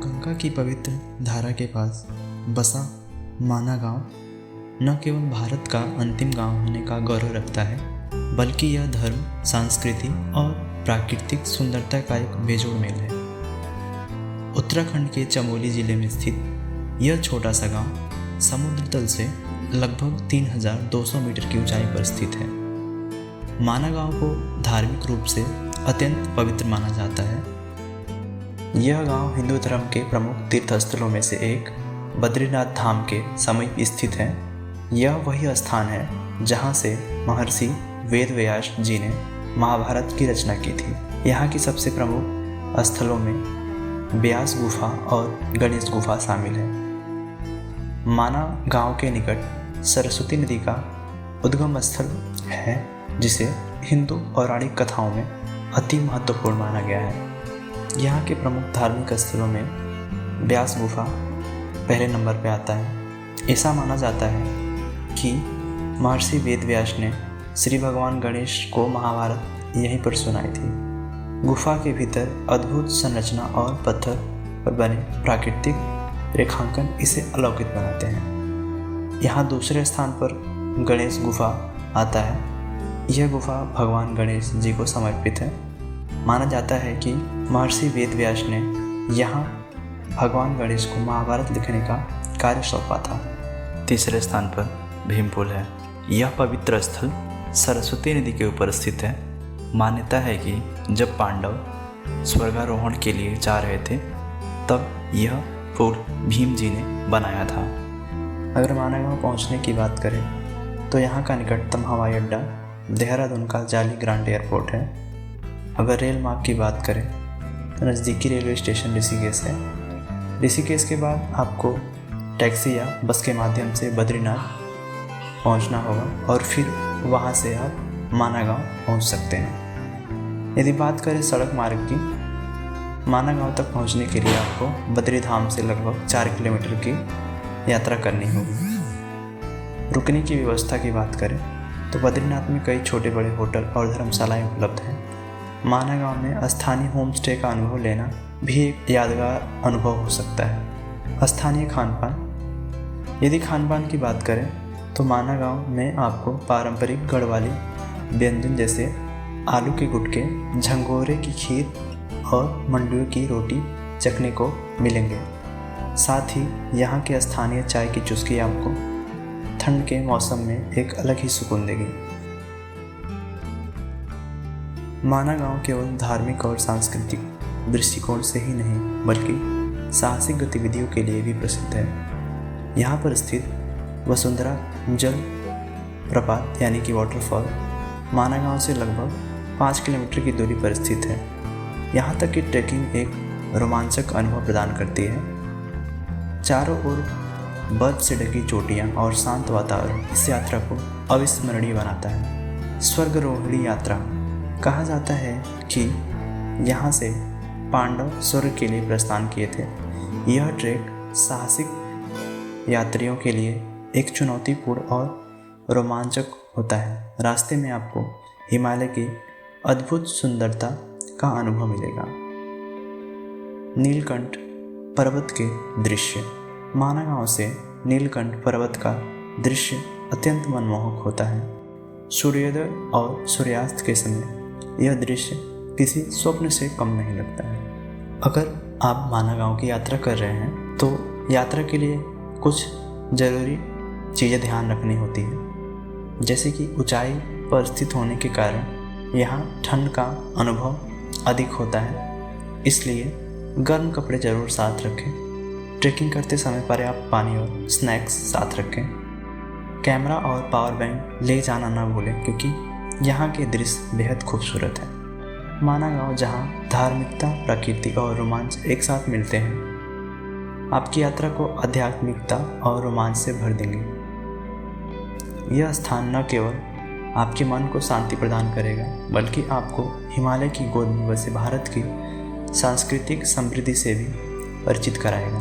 गंगा की पवित्र धारा के पास बसा माना गांव न केवल भारत का अंतिम गांव होने का गौरव रखता है, बल्कि यह धर्म, संस्कृति और प्राकृतिक सुंदरता का एक बेजोड़ मेल है। उत्तराखंड के चमोली जिले में स्थित यह छोटा सा गांव समुद्र तल से लगभग 3200 मीटर की ऊंचाई पर स्थित है। माना गांव को धार्मिक रूप से अत्यंत पवित्र माना जाता है। यह गांव हिंदू धर्म के प्रमुख तीर्थस्थलों में से एक बद्रीनाथ धाम के समीप स्थित है। यह वही स्थान है जहां से महर्षि वेद व्यास जी ने महाभारत की रचना की थी। यहाँ की सबसे प्रमुख स्थलों में व्यास गुफा और गणेश गुफा शामिल है। माना गांव के निकट सरस्वती नदी का उद्गम स्थल है, जिसे हिंदू पौराणिक कथाओं में अति महत्वपूर्ण माना गया है। यहाँ के प्रमुख धार्मिक स्थलों में व्यास गुफा पहले नंबर पर आता है। ऐसा माना जाता है कि महर्षि वेद व्यास ने श्री भगवान गणेश को महाभारत यहीं पर सुनाई थी। गुफा के भीतर अद्भुत संरचना और पत्थर पर बने प्राकृतिक रेखांकन इसे अलौकिक बनाते हैं। यहाँ दूसरे स्थान पर गणेश गुफा आता है। यह गुफा भगवान गणेश जी को समर्पित है। माना जाता है कि महर्षि वेद व्यास ने यहाँ भगवान गणेश को महाभारत लिखने का कार्य सौंपा था। तीसरे स्थान पर भीमपुल है। यह पवित्र स्थल सरस्वती नदी के ऊपर स्थित है। मान्यता है कि जब पांडव स्वर्गारोहण के लिए जा रहे थे, तब यह पुल भीम जी ने बनाया था। अगर माना गांव पहुँचने की बात करें तो यहाँ का निकटतम हवाई अड्डा देहरादून का जाली ग्रांट एयरपोर्ट है। अगर रेल मार्ग की बात करें तो नज़दीकी रेलवे स्टेशन ऋषिकेश है। ऋषिकेश के बाद आपको टैक्सी या बस के माध्यम से बद्रीनाथ पहुंचना होगा और फिर वहां से आप माना गांव पहुंच सकते हैं। यदि बात करें सड़क मार्ग की, माना गांव तक पहुंचने के लिए आपको बद्रीधाम से लगभग 4 किलोमीटर की यात्रा करनी होगी। रुकने की व्यवस्था की बात करें तो बद्रीनाथ में कई छोटे बड़े होटल और धर्मशालाएं उपलब्ध हैं। माना गांव में स्थानीय होम स्टे का अनुभव लेना भी एक यादगार अनुभव हो सकता है। स्थानीय खान पान, यदि खान पान की बात करें तो माना गांव में आपको पारंपरिक गढ़वाली व्यंजन जैसे आलू के गुटके, झंगोरे की खीर और मंडुए की रोटी चखने को मिलेंगे। साथ ही यहाँ के स्थानीय चाय की चुस्की आपको ठंड के मौसम में एक अलग ही सुकून देगी। माना गांव केवल धार्मिक और सांस्कृतिक दृष्टिकोण से ही नहीं, बल्कि साहसिक गतिविधियों के लिए भी प्रसिद्ध है। यहाँ पर स्थित वसुंधरा जल प्रपात यानी कि वाटरफॉल माना गांव से लगभग 5 किलोमीटर की दूरी पर स्थित है। यहाँ तक कि ट्रैकिंग एक रोमांचक अनुभव प्रदान करती है। चारों ओर बर्फ से ढकी चोटियाँ और शांत वातावरण इस यात्रा को अविस्मरणीय बनाता है। स्वर्गारोहणी यात्रा, कहा जाता है कि यहाँ से पांडव स्वर्ग के लिए प्रस्थान किए थे। यह ट्रैक साहसिक यात्रियों के लिए एक चुनौतीपूर्ण और रोमांचक होता है। रास्ते में आपको हिमालय की अद्भुत सुंदरता का अनुभव मिलेगा। नीलकंठ पर्वत के दृश्य, माना गांव से नीलकंठ पर्वत का दृश्य अत्यंत मनमोहक होता है। सूर्योदय और सूर्यास्त के समय यह दृश्य किसी स्वप्न से कम नहीं लगता है। अगर आप माना गांव की यात्रा कर रहे हैं तो यात्रा के लिए कुछ ज़रूरी चीज़ें ध्यान रखनी होती है, जैसे कि ऊंचाई पर स्थित होने के कारण यहाँ ठंड का अनुभव अधिक होता है, इसलिए गर्म कपड़े ज़रूर साथ रखें। ट्रैकिंग करते समय पर्याप्त पानी और स्नैक्स साथ रखें। कैमरा और पावर बैंक ले जाना ना भूलें, क्योंकि यहाँ के दृश्य बेहद खूबसूरत है। माना गांव जहाँ धार्मिकता, प्रकृति और रोमांच एक साथ मिलते हैं, आपकी यात्रा को आध्यात्मिकता और रोमांच से भर देंगे। यह स्थान न केवल आपके मन को शांति प्रदान करेगा, बल्कि आपको हिमालय की गोद में बसे भारत की सांस्कृतिक समृद्धि से भी परिचित कराएगा।